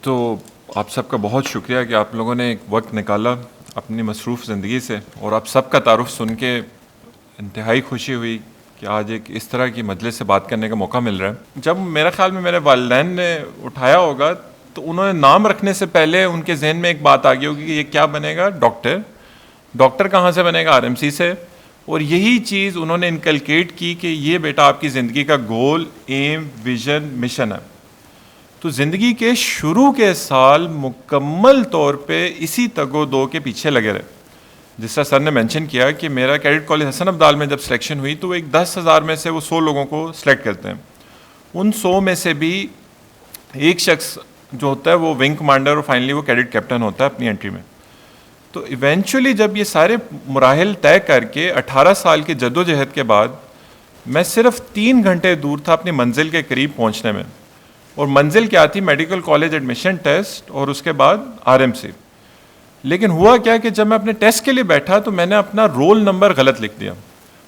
تو آپ سب کا بہت شکریہ کہ آپ لوگوں نے ایک وقت نکالا اپنی مصروف زندگی سے، اور آپ سب کا تعارف سن کے انتہائی خوشی ہوئی کہ آج ایک اس طرح کی مجلس سے بات کرنے کا موقع مل رہا ہے۔ جب میرے خیال میں میرے والدین نے اٹھایا ہوگا تو انہوں نے نام رکھنے سے پہلے ان کے ذہن میں ایک بات آ گئی ہوگی کہ یہ کیا بنے گا، ڈاکٹر کہاں سے بنے گا؟ RMC سے، اور یہی چیز انہوں نے انکلکیٹ کی کہ یہ بیٹا آپ کی زندگی کا گول، ایم، ویژن، مشن ہے۔ تو زندگی کے شروع کے سال مکمل طور پہ اسی تگ و دو کے پیچھے لگے رہے۔ جس طرح سر نے مینشن کیا کہ میرا کیڈٹ کالج حسن عبدال میں جب سلیکشن ہوئی تو ایک 10,000 میں سے وہ 100 لوگوں کو سلیکٹ کرتے ہیں۔ ان 100 میں سے بھی ایک شخص جو ہوتا ہے وہ ونگ کمانڈر اور فائنلی وہ کیڈٹ کیپٹن ہوتا ہے اپنی انٹری میں۔ تو ایونچولی جب یہ سارے مراحل طے کر کے 18 سال کی جد و جہد کے بعد میں صرف 3 گھنٹے دور تھا اپنی منزل کے قریب پہنچنے میں، اور منزل کیا تھی؟ میڈیکل کالج ایڈمیشن ٹیسٹ اور اس کے بعد RMC۔ لیکن ہوا کیا کہ جب میں اپنے ٹیسٹ کے لیے بیٹھا تو میں نے اپنا رول نمبر غلط لکھ دیا۔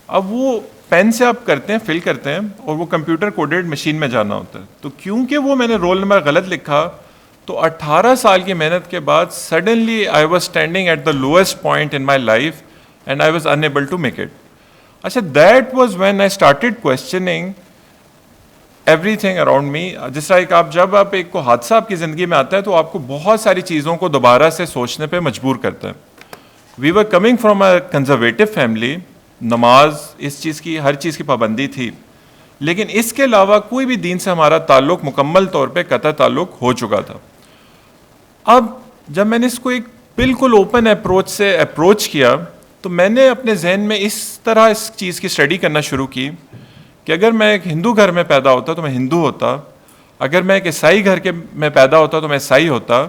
اب وہ پین سے آپ کرتے ہیں، فل کرتے ہیں، اور وہ کمپیوٹر کوڈیڈ مشین میں جانا ہوتا ہے۔ تو کیونکہ وہ میں نے رول نمبر غلط لکھا تو 18 سال کی محنت کے بعد suddenly I was standing at the lowest point in my life and I was unable to make it. اچھا، that was when I started questioning everything around me. جس طرح ایک جب ایک کو حادثہ آپ کی زندگی میں آتا ہے تو آپ کو بہت ساری چیزوں کو دوبارہ سے سوچنے پہ مجبور کرتا ہے۔ We were coming from a conservative family, نماز اس چیز کی، ہر چیز کی پابندی تھی، لیکن اس کے علاوہ کوئی بھی دین سے ہمارا تعلق مکمل طور پہ قطع تعلق ہو چکا تھا۔ اب جب میں نے اس کو ایک بالکل اوپن اپروچ سے اپروچ کیا تو میں نے اپنے ذہن میں اس طرح اس چیز کی اسٹڈی کرنا شروع کی کہ اگر میں ایک ہندو گھر میں پیدا ہوتا تو میں ہندو ہوتا، اگر میں ایک عیسائی گھر کے میں پیدا ہوتا تو میں عیسائی ہوتا،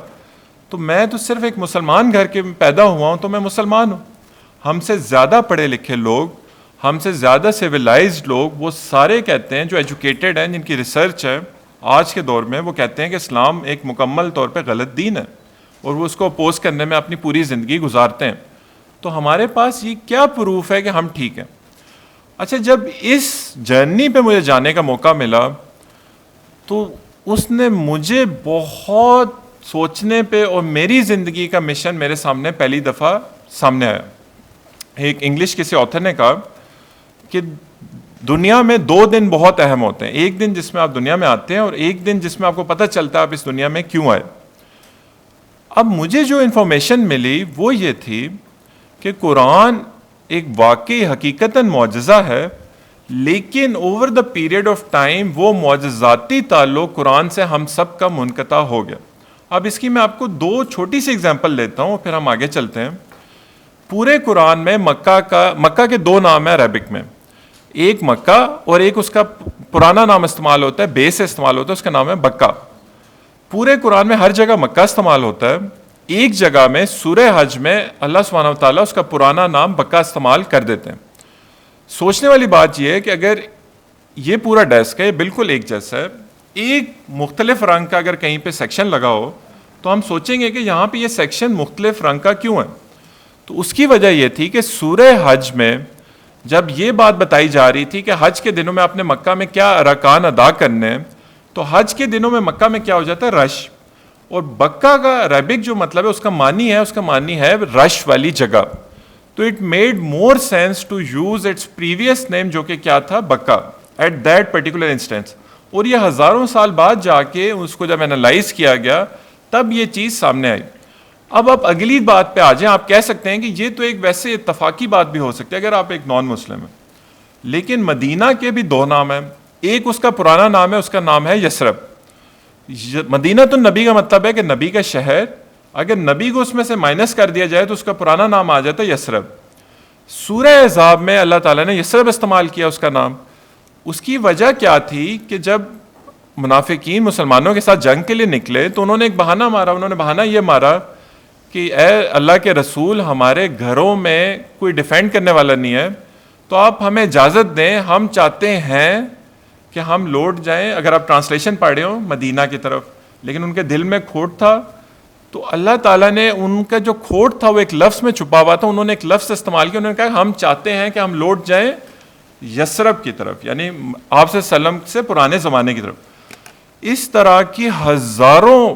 تو میں تو صرف ایک مسلمان گھر کے پیدا ہوا ہوں تو میں مسلمان ہوں۔ ہم سے زیادہ پڑھے لکھے لوگ، ہم سے زیادہ سویلائزڈ لوگ، وہ سارے کہتے ہیں جو ایجوکیٹڈ ہیں، جن کی ریسرچ ہے آج کے دور میں، وہ کہتے ہیں کہ اسلام ایک مکمل طور پہ غلط دین ہے اور وہ اس کو اپوز کرنے میں اپنی پوری زندگی گزارتے ہیں۔ تو ہمارے پاس یہ کیا پروف ہے کہ ہم ٹھیک ہیں؟ اچھا، جب اس جرنی پہ مجھے جانے کا موقع ملا تو اس نے مجھے بہت سوچنے پہ، اور میری زندگی کا مشن میرے سامنے پہلی دفعہ سامنے آیا۔ ایک انگلش کسی آتھر نے کہا کہ دنیا میں 2 دن بہت اہم ہوتے ہیں، ایک دن جس میں آپ دنیا میں آتے ہیں اور ایک دن جس میں آپ کو پتہ چلتا ہے آپ اس دنیا میں کیوں آئے۔ اب مجھے جو انفارمیشن ملی وہ یہ تھی کہ قرآن ایک واقعی حقیقتاً معجزہ ہے، لیکن over the period of time وہ معجزاتی تعلق قرآن سے ہم سب کا منقطع ہو گیا۔ اب اس کی میں آپ کو 2 چھوٹی سی اگزامپل دیتا ہوں، پھر ہم آگے چلتے ہیں۔ پورے قرآن میں مکہ کے 2 نام ہیں عربک میں، ایک مکہ اور ایک اس کا پرانا نام استعمال ہوتا ہے، بے سے استعمال ہوتا ہے، اس کا نام ہے بکہ۔ پورے قرآن میں ہر جگہ مکہ استعمال ہوتا ہے، ایک جگہ میں سورہ حج میں اللہ سبحانہ و تعالیٰ اس کا پرانا نام بکہ استعمال کر دیتے ہیں۔ سوچنے والی بات یہ ہے کہ اگر یہ پورا ڈیسک ہے، یہ بالکل ایک جیسا ہے، ایک مختلف رنگ کا اگر کہیں پہ سیکشن لگا ہو تو ہم سوچیں گے کہ یہاں پہ یہ سیکشن مختلف رنگ کا کیوں ہے؟ تو اس کی وجہ یہ تھی کہ سورہ حج میں جب یہ بات بتائی جا رہی تھی کہ حج کے دنوں میں آپ نے مکہ میں کیا ارکان ادا کرنے ہیں، تو حج کے دنوں میں مکہ میں کیا ہو جاتا ہے؟ رش۔ اور بکہ کا عربک جو مطلب ہے اس کا معنی ہے رش والی جگہ۔ تو it made more sense to use its previous name جو کہ کیا تھا؟ Bakkah, at that particular instance. اور یہ ہزاروں سال بعد جا کے اس کو جب انالائز کیا گیا تب یہ چیز سامنے آئی۔ اب آپ اگلی بات پہ آ جائیں، آپ کہہ سکتے ہیں کہ یہ تو ایک ویسے اتفاقی بات بھی ہو سکتی ہے اگر آپ ایک نان مسلم ہیں، لیکن مدینہ کے بھی 2 نام ہیں، ایک اس کا پرانا نام ہے، اس کا نام ہے یثرب۔ مدینہ تو نبی کا مطلب ہے کہ نبی کا شہر، اگر نبی کو اس میں سے مائنس کر دیا جائے تو اس کا پرانا نام آ جاتا ہے یثرب۔ سورہ احزاب میں اللہ تعالیٰ نے یثرب استعمال کیا اس کا نام۔ اس کی وجہ کیا تھی کہ جب منافقین مسلمانوں کے ساتھ جنگ کے لیے نکلے تو انہوں نے ایک بہانہ مارا، انہوں نے بہانہ یہ مارا کہ اے اللہ کے رسول، ہمارے گھروں میں کوئی ڈیفینڈ کرنے والا نہیں ہے، تو آپ ہمیں اجازت دیں، ہم چاہتے ہیں کہ ہم لوٹ جائیں۔ اگر آپ ٹرانسلیشن پڑھے ہو مدینہ کی طرف، لیکن ان کے دل میں کھوٹ تھا، تو اللہ تعالیٰ نے ان کا جو کھوٹ تھا وہ ایک لفظ میں چھپا ہوا تھا، انہوں نے ایک لفظ استعمال کیا، انہوں نے کہا ہم چاہتے ہیں کہ ہم لوٹ جائیں یثرب کی طرف، یعنی آپ سے سلم سے پرانے زمانے کی طرف۔ اس طرح کی ہزاروں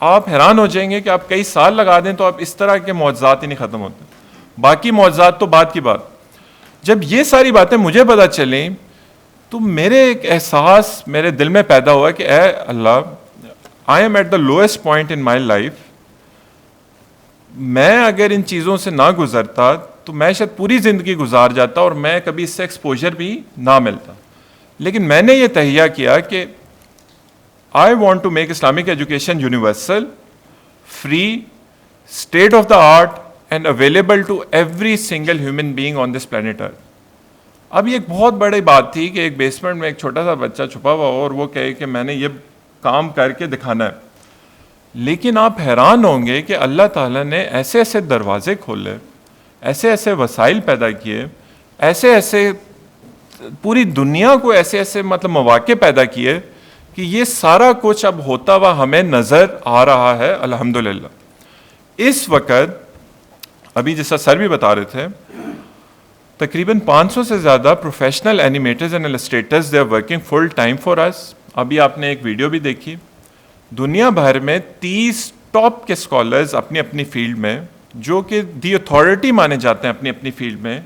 آپ حیران ہو جائیں گے کہ آپ کئی سال لگا دیں تو آپ اس طرح کے معجزات ہی نہیں ختم ہوتے. باقی معجزات تو بعد کی بات. جب یہ ساری باتیں مجھے پتہ چلیں تو میرے ایک احساس میرے دل میں پیدا ہوا کہ اے اللہ, I am at the lowest point in my life. میں اگر ان چیزوں سے نہ گزرتا تو میں شاید پوری زندگی گزار جاتا اور میں کبھی اس سے ایکسپوجر بھی نہ ملتا. لیکن میں نے یہ تہیہ کیا کہ I want to make Islamic education universal, free, state of the art and available to every single human being on this planet Earth. اب یہ ایک بہت بڑی بات تھی کہ ایک بیسمنٹ میں ایک چھوٹا سا بچہ چھپا ہوا اور وہ کہے کہ میں نے یہ کام کر کے دکھانا ہے. لیکن آپ حیران ہوں گے کہ اللہ تعالیٰ نے ایسے ایسے دروازے کھولے, ایسے ایسے وسائل پیدا کیے, ایسے ایسے پوری دنیا کو ایسے ایسے مطلب مواقع پیدا کیے کہ یہ سارا کچھ اب ہوتا ہوا ہمیں نظر آ رہا ہے الحمدللہ. اس وقت ابھی جیسا سر بھی بتا رہے تھے تقریباً 500 سے زیادہ professional animators and illustrators they are working full time for us. ابھی آپ نے ایک ویڈیو بھی دیکھی. دنیا بھر میں 30 ٹاپ کے اسکالرز اپنی اپنی فیلڈ میں جو کہ دی اتھارٹی مانے جاتے ہیں اپنی اپنی فیلڈ میں,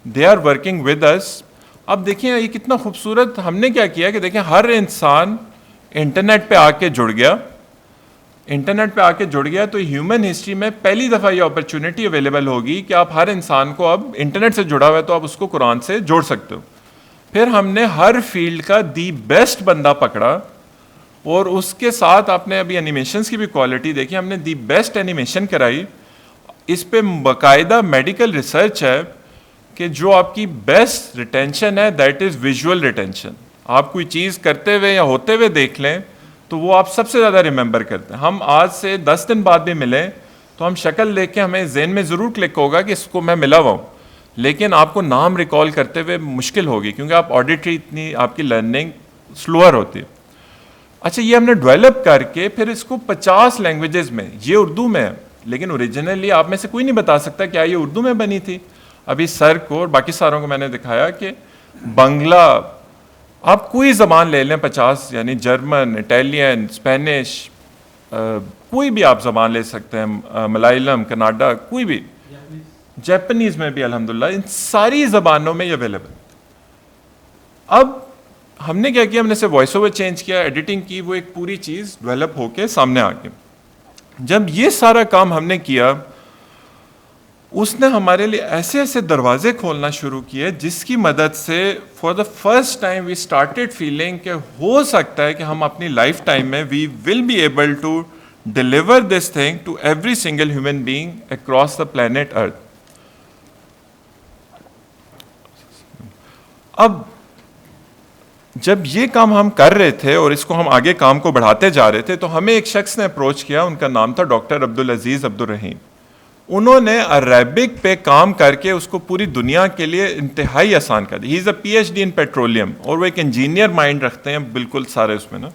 they are working with us. اب دیکھیں یہ کتنا خوبصورت ہم نے کیا کیا کہ دیکھیں ہر انسان انٹرنیٹ پہ آ کے جڑ گیا. انٹرنیٹ پہ آ کے جڑ گیا تو ہیومن ہسٹری میں پہلی دفعہ یہ اپرچونٹی اویلیبل ہوگی کہ آپ ہر انسان کو اب انٹرنیٹ سے جڑا ہوا ہے تو آپ اس کو قرآن سے جوڑ سکتے ہو. پھر ہم نے ہر فیلڈ کا دی بیسٹ بندہ پکڑا اور اس کے ساتھ آپ نے ابھی اینیمیشنز کی بھی کوالٹی دیکھی, ہم نے دی بیسٹ اینیمیشن کرائی. اس پہ باقاعدہ میڈیکل ریسرچ ہے کہ جو آپ کی بیسٹ ریٹینشن ہے دیٹ از ویژول ریٹینشن. آپ کوئی چیز کرتے ہوئے یا ہوتے ہوئے دیکھ لیں تو وہ آپ سب سے زیادہ ریممبر کرتے ہیں. ہم آج سے 10 دن بعد بھی ملیں تو ہم شکل دیکھ کے ہمیں ذہن میں ضرور کلک ہوگا کہ اس کو میں ملا ہوا ہوں, لیکن آپ کو نام ریکال کرتے ہوئے مشکل ہوگی کیونکہ آپ آڈیٹری اتنی آپ کی لرننگ سلوور ہوتی ہے. اچھا یہ ہم نے ڈیولپ کر کے پھر اس کو 50 لینگویجز میں, یہ اردو میں ہے لیکن اوریجنلی آپ میں سے کوئی نہیں بتا سکتا کیا یہ اردو میں بنی تھی. ابھی سر کو اور باقی ساروں کو میں نے دکھایا کہ بنگلہ, آپ کوئی زبان لے لیں 50 یعنی جرمن, اٹیلین, اسپینش, کوئی بھی آپ زبان لے سکتے ہیں, ملائلم, کناڈا, کوئی بھی, جیپنیز میں بھی الحمدللہ, ان ساری زبانوں میں یہ اویلیبل. اب ہم نے کیا کیا, ہم نے سے وائس اوور چینج کیا, ایڈیٹنگ کی, وہ ایک پوری چیز ڈیولپ ہو کے سامنے آ گئی. جب یہ سارا کام ہم نے کیا اس نے ہمارے لیے ایسے ایسے دروازے کھولنا شروع کیے جس کی مدد سے for the first time we started feeling کہ ہو سکتا ہے کہ ہم اپنی لائف ٹائم میں we will be able to deliver this thing to every single human being across the planet earth. اب جب یہ کام ہم کر رہے تھے اور اس کو ہم آگے کام کو بڑھاتے جا رہے تھے تو ہمیں ایک شخص نے اپروچ کیا, ان کا نام تھا ڈاکٹر عبدالعزیز عبدالرحیم. انہوں نے عربک پہ کام کر کے اس کو پوری دنیا کے لیے انتہائی آسان کر دیا. ہی از اے پی ایچ ڈی ان پیٹرولیم اور وہ ایک انجینئر مائنڈ رکھتے ہیں بالکل سارے اس میں نا,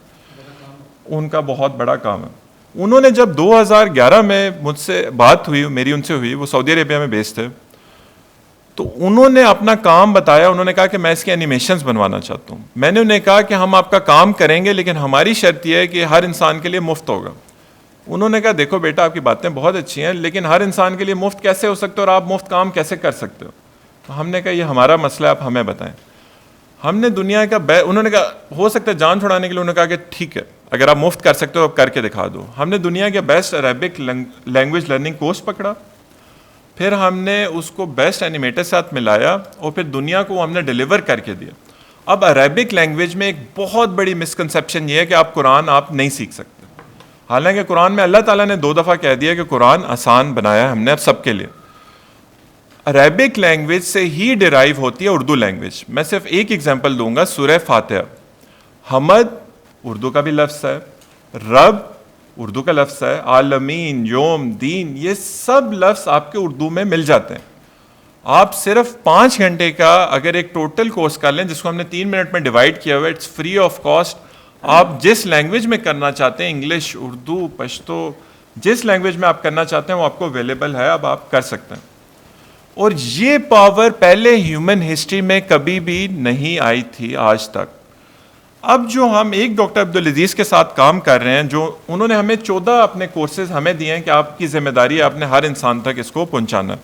ان کا بہت بڑا کام ہے. انہوں نے جب 2011 میں مجھ سے بات ہوئی, میری ان سے ہوئی, وہ سعودی عربیہ میں بیس تھے, تو انہوں نے اپنا کام بتایا. انہوں نے کہا کہ میں اس کے اینیمیشنز بنوانا چاہتا ہوں. میں نے انہیں کہا کہ ہم آپ کا کام کریں گے لیکن ہماری شرط یہ ہے کہ ہر انسان کے لیے مفت ہوگا. انہوں نے کہا دیکھو بیٹا آپ کی باتیں بہت اچھی ہیں لیکن ہر انسان کے لیے مفت کیسے ہو سکتا ہے اور آپ مفت کام کیسے کر سکتے ہو. تو ہم نے کہا یہ ہمارا مسئلہ ہے, آپ ہمیں بتائیں. ہم نے دنیا کا انہوں نے کہا ہو سکتا ہے جان چھڑانے کے لیے, انہوں نے کہا کہ ٹھیک ہے اگر آپ مفت کر سکتے ہو آپ کر کے دکھا دو. ہم نے دنیا کے best Arabic language learning course پکڑا, پھر ہم نے اس کو بیسٹ اینیمیٹر ساتھ ملایا اور پھر دنیا کو ہم نے ڈیلیور کر کے دیا. اب عربک لینگویج میں ایک بہت بڑی مسکنسیپشن یہ ہے کہ آپ قرآن آپ نہیں سیکھ سکتے. حالانکہ قرآن میں اللہ تعالیٰ نے 2 دفعہ کہہ دیا کہ قرآن آسان بنایا ہے ہم نے اب سب کے لیے. عربک لینگویج سے ہی ڈیرائیو ہوتی ہے اردو لینگویج. میں صرف ایک ایگزامپل دوں گا, سورہ فاتحہ. حمد اردو کا بھی لفظ ہے, رب اردو کا لفظ ہے, عالمین, یوم, دین, یہ سب لفظ آپ کے اردو میں مل جاتے ہیں. آپ صرف 5 گھنٹے کا اگر ایک ٹوٹل کورس کر لیں جس کو ہم نے 3 منٹ میں ڈیوائڈ کیا ہوا ہے, اٹس فری آف کاسٹ. آپ جس لینگویج میں کرنا چاہتے ہیں, انگلش, اردو, پشتو, جس لینگویج میں آپ کرنا چاہتے ہیں وہ آپ کو اویلیبل ہے, اب آپ کر سکتے ہیں. اور یہ پاور پہلے ہیومن ہسٹری میں کبھی بھی نہیں آئی تھی آج تک. اب جو ہم ایک ڈاکٹر عبدالعزیز کے ساتھ کام کر رہے ہیں، جو انہوں نے ہمیں 14 اپنے کورسز ہمیں دیے ہیں کہ آپ کی ذمہ داری ہے آپ نے ہر انسان تک اس کو پہنچانا.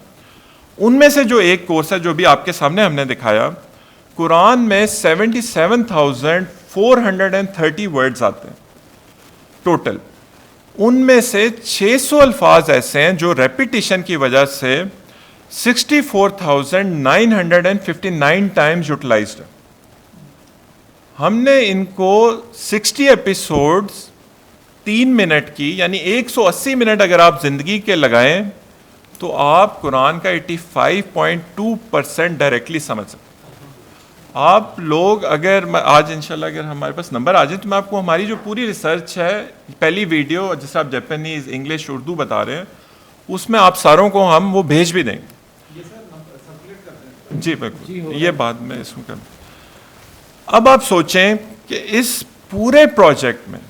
ان میں سے جو ایک کورس ہے جو بھی آپ کے سامنے ہم نے دکھایا، قرآن میں 77,430 ورڈز آتے ہیں ٹوٹل. ان میں سے 600 الفاظ ایسے ہیں جو ریپیٹیشن کی وجہ سے 64,959 ٹائمز یوٹیلائزڈ ہے. ہم نے ان کو 60 ایپیسوڈز 3 منٹ کی، یعنی 180 منٹ اگر آپ زندگی کے لگائیں تو آپ قرآن کا 85.2% ڈائریکٹلی سمجھ سکتے ہیں. آپ لوگ اگر آج انشاءاللہ اگر ہمارے پاس نمبر آ جائیں تو میں آپ کو ہماری جو پوری ریسرچ ہے، پہلی ویڈیو جسے آپ جاپانیز، انگلش، اردو بتا رہے ہیں، اس میں آپ ساروں کو ہم وہ بھیج بھی دیں گے. جی بالکل، یہ بات میں اس کو کروں. اب آپ سوچیں کہ اس پورے پروجیکٹ میں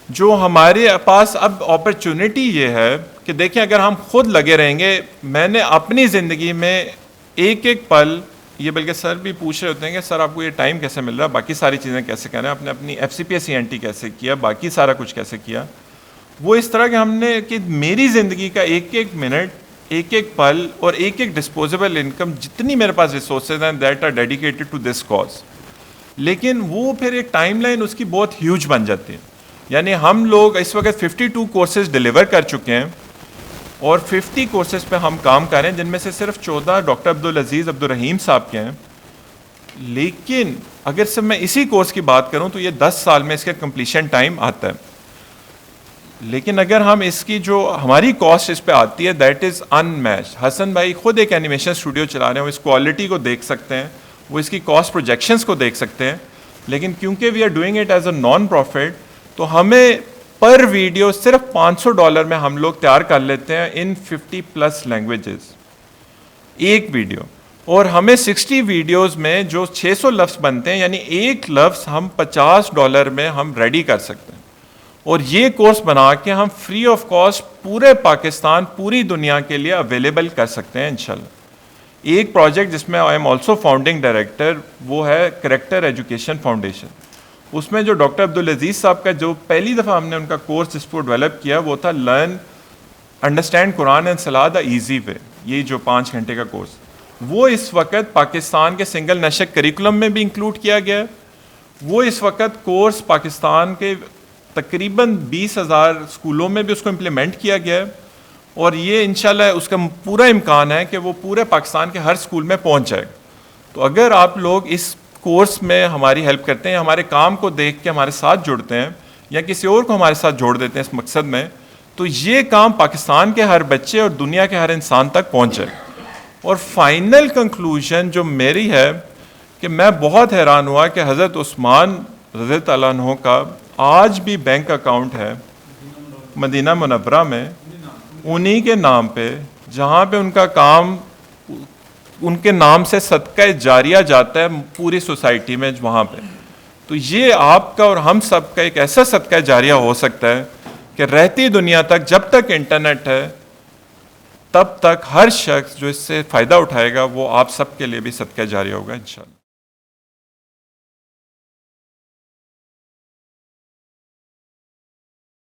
جو ہمارے پاس اب اپرچونٹی یہ ہے کہ دیکھیں اگر ہم خود لگے رہیں گے. میں نے اپنی زندگی میں ایک ایک پل، یہ بلکہ سر بھی پوچھ رہے ہوتے ہیں کہ سر آپ کو یہ ٹائم کیسے مل رہا ہے، باقی ساری چیزیں کیسے کریں، آپ نے اپنی FCPS-CNT کیسے کیا، باقی سارا کچھ کیسے کیا. وہ اس طرح کہ ہم نے کہ میری زندگی کا ایک ایک منٹ، ایک ایک پل اور ایک ایک ڈسپوزیبل انکم، جتنی میرے پاس ریسورسز ہیں that are dedicated to this cause. لیکن وہ پھر ایک ٹائم لائن اس کی بہت ہیوج بن جاتی ہے. یعنی ہم لوگ اس وقت 52 کورسز ڈلیور کر چکے ہیں اور 50 کورسز پہ ہم کام کر رہے ہیں، جن میں سے صرف 14 ڈاکٹر عبدالعزیز عبدالرحیم صاحب کے ہیں. لیکن اگر صرف میں اسی کورس کی بات کروں تو یہ 10 سال میں اس کا کمپلیشن ٹائم آتا ہے. لیکن اگر ہم اس کی جو ہماری کاسٹ اس پہ آتی ہے دیٹ از ان میچ. حسن بھائی خود ایک اینیمیشن اسٹوڈیو چلا رہے ہیں، وہ اس کوالٹی کو دیکھ سکتے ہیں، وہ اس کی کاسٹ پروجیکشنز کو دیکھ سکتے ہیں. لیکن کیونکہ we are doing it as a non profit, تو ہمیں پر ویڈیو صرف $500 میں ہم لوگ تیار کر لیتے ہیں ان 50+ لینگویجز ایک ویڈیو. اور ہمیں 60 ویڈیوز میں جو 600 لفظ بنتے ہیں، یعنی ایک لفظ ہم $50 میں ہم ریڈی کر سکتے ہیں. اور یہ کورس بنا کے ہم فری آف کاسٹ پورے پاکستان، پوری دنیا کے لیے اویلیبل کر سکتے ہیں انشاءاللہ. ایک پروجیکٹ جس میں I am also founding director, وہ ہے کریکٹر ایجوکیشن فاؤنڈیشن. اس میں جو ڈاکٹر عبدالعزیز صاحب کا جو پہلی دفعہ ہم نے ان کا کورس جس کو ڈیولپ کیا وہ تھا لرن انڈرسٹینڈ قرآن اینڈ صلاح دا ایزی وے. یہ جو 5 گھنٹے کا کورس، وہ اس وقت پاکستان کے سنگل نیشنل کریکولم میں بھی انکلوڈ کیا گیا ہے. وہ اس وقت کورس پاکستان کے تقریباً 20,000 اسکولوں میں بھی اس کو امپلیمنٹ کیا گیا ہے. اور یہ انشاءاللہ اس کا پورا امکان ہے کہ وہ پورے پاکستان کے ہر اسکول میں پہنچ جائے. تو اگر آپ لوگ اس کورس میں ہماری ہیلپ کرتے ہیں، ہمارے کام کو دیکھ کے ہمارے ساتھ جڑتے ہیں یا کسی اور کو ہمارے ساتھ جوڑ دیتے ہیں اس مقصد میں، تو یہ کام پاکستان کے ہر بچے اور دنیا کے ہر انسان تک پہنچے. اور فائنل کنکلوژن جو میری ہے کہ میں بہت حیران ہوا کہ حضرت عثمان رضی اللہ عنہ کا آج بھی بینک اکاؤنٹ ہے مدینہ منورہ میں، انہی کے نام پہ، جہاں پہ ان کا کام ان کے نام سے صدقہ جاریہ جاتا ہے پوری سوسائٹی میں وہاں پہ. تو یہ آپ کا اور ہم سب کا ایک ایسا صدقہ جاریہ ہو سکتا ہے کہ رہتی دنیا تک، جب تک انٹرنیٹ ہے تب تک ہر شخص جو اس سے فائدہ اٹھائے گا وہ آپ سب کے لیے بھی صدقہ جاریہ ہوگا انشاءاللہ.